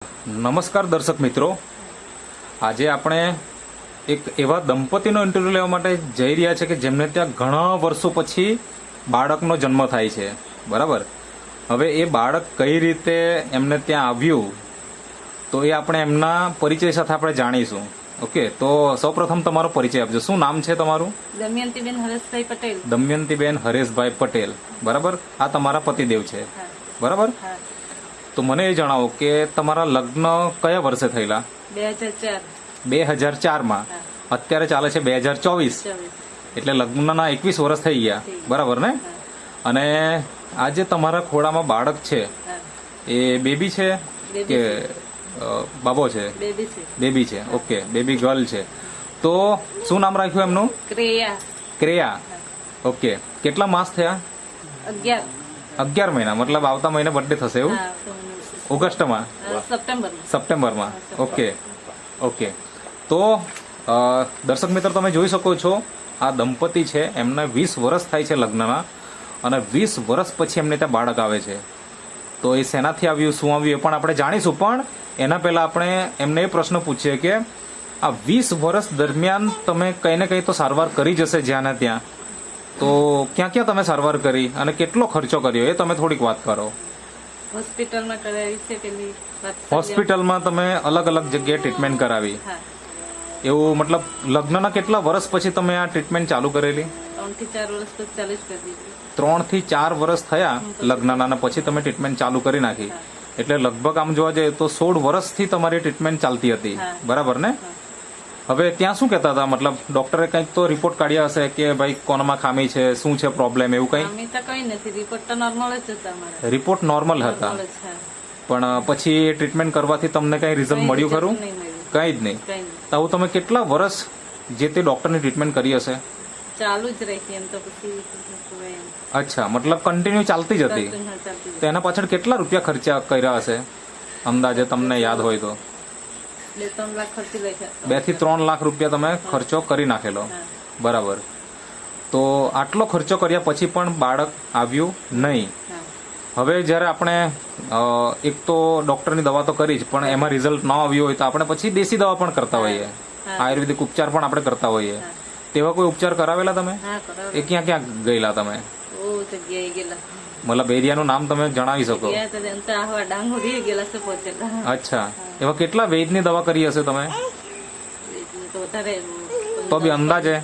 નમસ્કાર દર્શક મિત્રો, આજે આપણે એક એવા દંપતીનો ઇન્ટરવ્યુ લેવા માટે જઈ રહ્યા છે કે જેમને ત્યાં ઘણા વર્ષો પછી બાળકનો જન્મ થાય છે. બરાબર. હવે એ બાળક કઈ રીતે એમને ત્યાં આવ્યું તો એ આપણે એમના પરિચય સાથે આપણે જાણીશું. ઓકે, તો સૌપ્રથમ તમારો પરિચય આપજો. શું નામ છે તમારું? દમયંતીબેન હરેશભાઈ પટેલ. દમયંતીબેન હરેશભાઈ પટેલ. બરાબર. આ તમારા પતિદેવ છે. બરાબર. તો મને એ જણાવો કે તમારા લગ્ન કયા વર્ષે થયેલા? 2004. 2004માં. અત્યારે ચાલે છે 2024, એટલે લગ્નના 21 વર્ષ થઈ ગયા. બરાબર ને? અને આજે તમારા ખોળામાં બાળક છે એ બેબી છે કે બાબો છે? બેબી છે. ઓકે, બેબી ગર્લ છે. તો શું નામ રાખ્યું એમનું? ક્રેયા. ઓકે, કેટલા માસ થયા? 11 મહિના. મતલબ આવતા મહિને બર્થડે થશે એવું? ઓગસ્ટમાં? સપ્ટેમ્બરમાં. ઓકે. તો દર્શક મિત્રો, તમે જોઈ શકો છો આ દંપતી છે, એમને 20 વર્ષ થાય છે લગ્નના, અને 20 વર્ષ પછી એમને ત્યાં બાળક આવે છે. તો એ શેનાથી આવ્યું, શું આવ્યું એ પણ આપણે જાણીશું. પણ એના પહેલા આપણે એમને એ પ્રશ્ન પૂછીએ કે આ 20 વર્ષ દરમિયાન તમે કંઈ ને કંઈ તો સારવાર કરી જશે જ્યાં ને ત્યાં, તો ક્યાં ક્યાં તમે સારવાર કરી અને કેટલો ખર્ચો કર્યો એ તમે થોડીક વાત કરો. હોસ્પિટલમાં કરાવી છે પેલી. હોસ્પિટલમાં તમે અલગ અલગ જગ્યાએ ટ્રીટમેન્ટ કરાવી એવું? મતલબ લગ્નના કેટલા વર્ષ પછી તમે આ ટ્રીટમેન્ટ ચાલુ કરેલી? 3 થી 4 વર્ષ થયા લગ્નના, અને પછી તમે ટ્રીટમેન્ટ ચાલુ કરી નાખી. એટલે લગભગ આમ જોવા જઈએ તો 16 વર્ષથી તમારી ટ્રીટમેન્ટ ચાલતી હતી. બરાબર ને? હવે ત્યાં શું કહેતા હતા? મતલબ ડોક્ટરે કંઈક તો રિપોર્ટ કાઢ્યા હશે કે ભાઈ કોનામાં ખામી છે, શું છે પ્રોબ્લેમ, એવું કંઈ? કઈ નથી, રિપોર્ટ તો નોર્મલ જ હતા. રિપોર્ટ નોર્મલ હતા, પણ પછી ટ્રીટમેન્ટ કરવાથી તમને કઈ રિઝલ્ટ મળ્યું ખરું? કઈ જ નહીં. તો તમે કેટલા વર્ષ જે તે ડોક્ટરની ટ્રીટમેન્ટ કરી હશે? ચાલુ જ રાખી એમ તો પછી. અચ્છા, મતલબ કન્ટિન્યુ ચાલતી જ હતી. તો એના પાછળ કેટલા રૂપિયા ખર્ચા કર્યા હશે અંદાજે, તમને યાદ હોય તો? 2 થી 3 લાખ રૂપિયા તમે ખર્ચો કરી નાખેલો. બરાબર. તો આટલો ખર્ચો કર્યા પછી પણ બાળક આવ્યું નહીં. હવે જ્યારે આપણે એક તો ડોક્ટરની દવા તો કરી જ, પણ એમાં રિઝલ્ટ ન આવ્યું હોય તો આપણે પછી દેશી દવા પણ કરતા હોઈએ, આયુર્વેદિક ઉપચાર પણ આપણે કરતા હોઈએ. તેવા કોઈ ઉપચાર કરાવેલા તમે? એ ક્યાં ક્યાં ગયેલા તમે? મતલબ એરિયાનું નામ તમે જણાવી શકો? અચ્છા, એવા કેટલા વૈદની દવા કરી હશે તમે? તો બી અંદાજે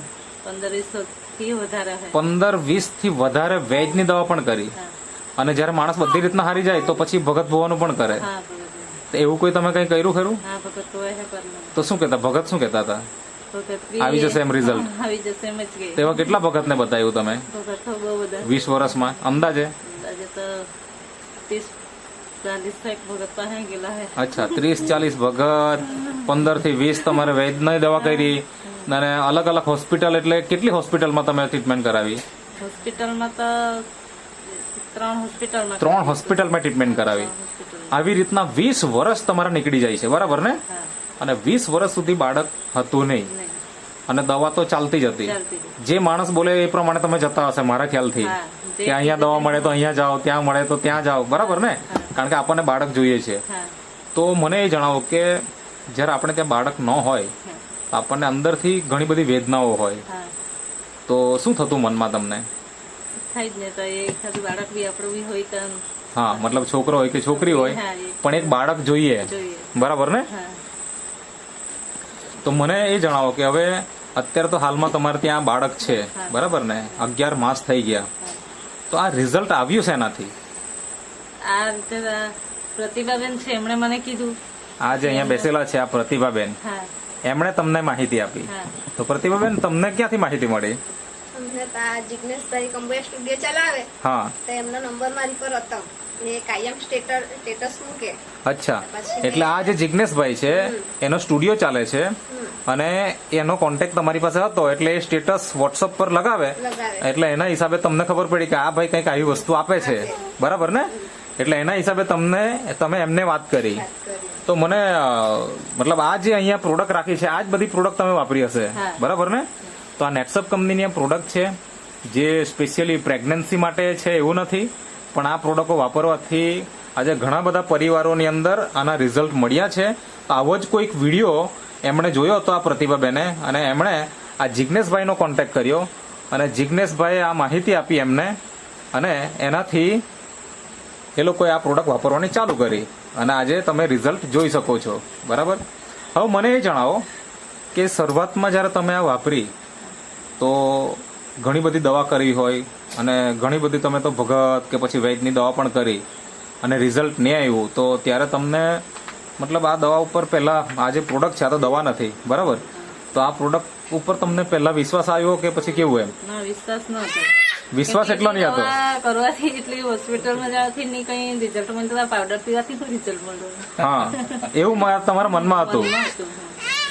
15-20 થી વધારે વૈદની દવા પણ કરી. અને જયારે માણસ બધી રીતના હારી જાય તો પછી ભગત ભોવાનું પણ કરે. એવું કોઈ તમે કઈ કર્યું ખરું? તો શું કેતા ભગત? શું કેતા હતા? આવી જશે એમ રિઝલ્ટ? તેવા કેટલા ભગત ને બતાવ્યું તમે 20 વર્ષમાં અંદાજે? અચ્છા, 30-40 ભગત, 15 થી 20 તમારે વૈદ્યની દવા કરી. અને અલગ અલગ હોસ્પિટલ, એટલે કેટલી હોસ્પિટલમાં તમે ટ્રીટમેન્ટ કરાવી? હોસ્પિટલમાં તો 3 હોસ્પિટલમાં ટ્રીટમેન્ટ કરાવી. આવી રીતના 20 વર્ષ તમારા નીકળી જાય છે. બરાબર ને? અને 20 વર્ષ સુધી બાળક હતું નહીં, અને દવા તો ચાલતી જ હતી. જે માણસ બોલે એ પ્રમાણે તમે જતા હશે મારા ખ્યાલથી, કે અહીંયા દવા મળે તો અહીંયા જાઓ, ત્યાં મળે તો ત્યાં જાઓ. બરાબર ને? કારણ કે આપણને બાળક જોઈએ છે. તો મને એ જણાવો કે જ્યારે આપણે ત્યાં બાળક ન હોય તો આપણને અંદરથી ઘણી બધી વેદનાઓ હોય, તો શું થતું મનમાં તમને? હા, મતલબ છોકરો હોય કે છોકરી હોય, પણ એક બાળક જોઈએ. બરાબર ને? તો મને એ જણાવો કે હવે અત્યારે તો હાલમાં તમારે ત્યાં બાળક છે. બરાબર ને? 11 માસ થઈ ગયા. તો આ રિઝલ્ટ આવ્યું છે એનાથી? આ પ્રતિભાબેન છે, એમણે મને કીધું. આ જે અહીંયા બેસેલા છે આ પ્રતિભાબેન, એમણે તમને માહિતી આપી. તો પ્રતિભાબેન, તમને ક્યાંથી માહિતી મળી? જિગ્નેશભાઈ કંબોય સ્ટુડિયો ચલાવે, હા, તો એમનો નંબર મારી પર હતો. એ કાયમ સ્ટેટસ મૂકે. અચ્છા, એટલે આ જે જિગ્નેશભાઈ છે એનો સ્ટુડિયો ચાલે છે, અને એનો કોન્ટેક્ટ તમારી પાસે હતો, એટલે એ સ્ટેટસ વોટ્સઅપ પર લગાવે, એટલે એના હિસાબે તમને ખબર પડી કે આ ભાઈ કંઈક આવી વસ્તુ આપે છે. બરાબર ને? એટલે એના હિસાબે તમે એમને વાત કરી. તો મને મતલબ આ જે અહીંયા પ્રોડક્ટ રાખી છે, આ જ બધી પ્રોડક્ટ તમે વાપરી હશે. બરાબર ને? તો આ નેટસપ કંપનીની પ્રોડક્ટ છે, જે સ્પેશિયલી પ્રેગ્નન્સી માટે છે એવું નથી, પણ આ પ્રોડક્ટો વાપરવાથી આજે ઘણા બધા પરિવારોની અંદર આના રિઝલ્ટ મળ્યા છે. તો આવો જ કોઈક વિડીયો એમણે જોયો હતો આ પ્રતિભાબેને, અને એમણે આ જિજ્ઞેશભાઈનો કોન્ટેક્ટ કર્યો અને જિજ્ઞેશભાઈએ આ માહિતી આપી એમને, અને એનાથી એ લોકોએ આ પ્રોડક્ટ વાપરવાની ચાલુ કરી અને આજે તમે રિઝલ્ટ જોઈ શકો છો. બરાબર. હવે મને એ જણાવો કે શરૂઆતમાં જ્યારે તમે આ વાપરી તો ઘણી બધી દવા કરી હોય અને ઘણી બધી તમે તો ભગત કે પછી વૈદ્યની દવા પણ કરી અને રિઝલ્ટ નહીં આવ્યું, તો ત્યારે તમને મતલબ આ દવા ઉપર પહેલા આ જે પ્રોડક્ટ છે આ તો દવા નથી, બરાબર, તો આ પ્રોડક્ટ ઉપર તમને પહેલા વિશ્વાસ આવ્યો કે પછી કેવું? એમ ના, વિશ્વાસ ન હતો. વિશ્વાસ એટલો નહીં હતો. દવા કરવાથી એટલી હોસ્પિટલમાં જવાથી નહીં કઈ રિઝલ્ટ મળતું, પાવડર પીવાથી શું રિઝલ્ટ મળતું? હા, એવું તમારા મનમાં હતું.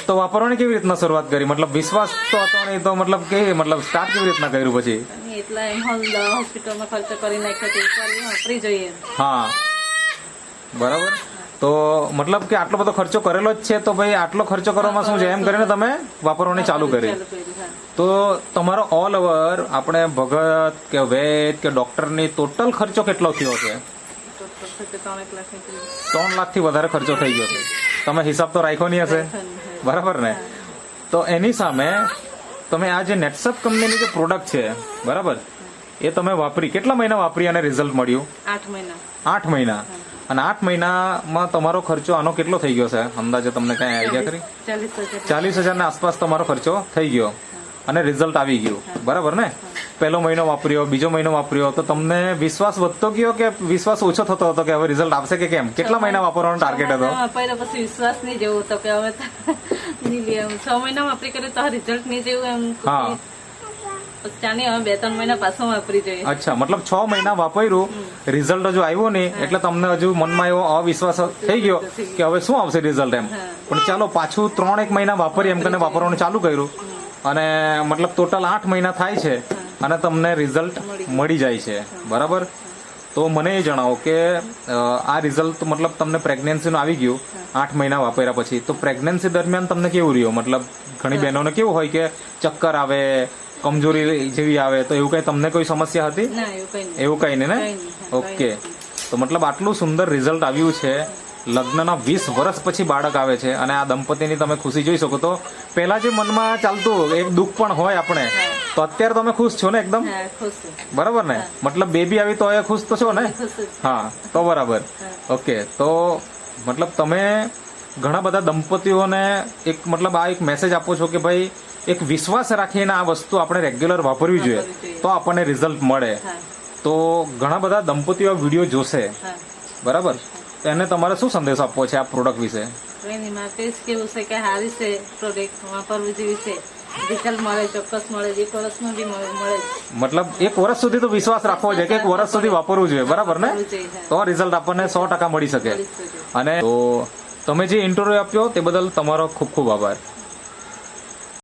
તો વાપરવાની કેવી રીતના શરૂઆત કરી? મતલબ વિશ્વાસ તો હતો નહીં, તો મતલબ કે મતલબ સ્ટાર્ટ કેવી રીતના કર્યું પછી? એટલા એમ હોસ્પિટલમાં ખર્ચો કરી નાખ્યો તો એકવાર વાપરી જોઈએ. હા, બરાબર. તો મતલબ કે આટલો બધો ખર્ચો કરેલો જ છે, તો ભાઈ આટલો ખર્ચો કરવામાં શું છે એમ કરીને તમે વાપરવાની ચાલુ કરી. તો તમારો ઓલ ઓવર આપણે ભગત કે વૈદ કે ડોક્ટરની ટોટલ ખર્ચો કેટલો થયો છે? 3 લાખથી વધારે ખર્ચો થઈ ગયો છે. તમે હિસાબ તો રાખ્યો નહીં હશે, બરાબર ને? તો એની સામે તમે આ જે નેટસપ કંપનીની જે પ્રોડક્ટ છે, બરાબર, એ તમે વાપરી કેટલા મહિના વાપરી અને રિઝલ્ટ મળ્યું? 8 મહિના. 8 મહિના. અને 8 મહિનામાં તમારો ખર્ચો આનો કેટલો થઈ ગયો છે અંદાજે? તમને કઈ આઈડિયા કરી? 40,000 ના આસપાસ તમારો ખર્ચો થઈ ગયો અને રિઝલ્ટ આવી ગયું, બરાબર ને? પહેલો મહિનો વાપર્યો, બીજો મહિનો વાપર્યો, તો તમને વિશ્વાસ વધતો ગયો કે વિશ્વાસ ઓછો થતો હતો કે હવે રિઝલ્ટ આવશે કે કેમ? કેટલા મહિના વાપરવાનો ટાર્ગેટ હતો? પહેલા પછી વિશ્વાસ નહીં જેવું હતો કે હવે 6 મહિના વાપરી કરે તો રિઝલ્ટ નહીં જેવું એમ. હા, ચાની હવે 2-3 મહિના પાછો વાપરી જોઈએ. અચ્છા, મતલબ 6 મહિના વાપર્યું, રિઝલ્ટ હજુ આવ્યું નહીં, એટલે તમને હજુ મનમાં એવો અવિશ્વાસ થઈ ગયો કે હવે શું આવશે રિઝલ્ટ એમ. પણ ચાલો પાછું 3-1 મહિના વાપરી એમ કરીને વાપરવાનું ચાલુ કર્યું અને મતલબ ટોટલ 8 મહિના થાય છે અને તમને રિઝલ્ટ મળી જાય છે, બરાબર. તો મને એ જણાવો કે આ રિઝલ્ટ મતલબ તમને પ્રેગ્નન્સીનું આવી ગયું 8 મહિના વાપર્યા પછી, તો પ્રેગ્નન્સી દરમિયાન તમને કેવું રહ્યું? મતલબ ઘણી બહેનોને કેવું હોય કે ચક્કર આવે, કમજોરી જેવી આવે, તો એવું કઈ તમને કોઈ સમસ્યા હતી? એવું કઈ નહીં ને? ઓકે. તો મતલબ આટલું સુંદર રિઝલ્ટ આવ્યું છે. લગ્નના 20 વર્ષ પછી બાળક આવે છે અને આ દંપતીની તમે ખુશી જોઈ શકો. તો પેલા જે મનમાં ચાલતું એક દુઃખ પણ હોય આપણે, તો અત્યારે તમે ખુશ છો ને એકદમ? બરાબર ને? મતલબ બેબી આવી તો એ ખુશ તો છો ને? હા, તો બરાબર. ઓકે. તો મતલબ તમે ઘણા બધા દંપતીઓને એક મતલબ આ એક મેસેજ આપો છો કે ભાઈ એક વિશ્વાસ રાખીને આ વસ્તુ આપણે રેગ્યુલર વાપરવી જોઈએ તો આપણને રિઝલ્ટ મળે. તો ઘણા બધા દંપતીઓ વિડીયો જોશે, બરાબર, તો એને તમારે શું સંદેશ આપવો છે આ પ્રોડક્ટ વિશે? કેવું છે કે સારી છે પ્રોડક્ટ, વાપરવું જેવી છે, રિઝલ્ટ મળે, ચોક્કસ મળે, 1 વર્ષમાં બી મળે. મતલબ 1 વર્ષ સુધી તો વિશ્વાસ રાખવો છે કે 1 વર્ષ સુધી વાપરવું જોઈએ, બરાબર ને? તો રિઝલ્ટ આપણને 100% મળી શકે. અને તો તમે જે ઇન્ટરવ્યુ આપ્યો તે બદલ તમારો ખૂબ ખૂબ આભાર.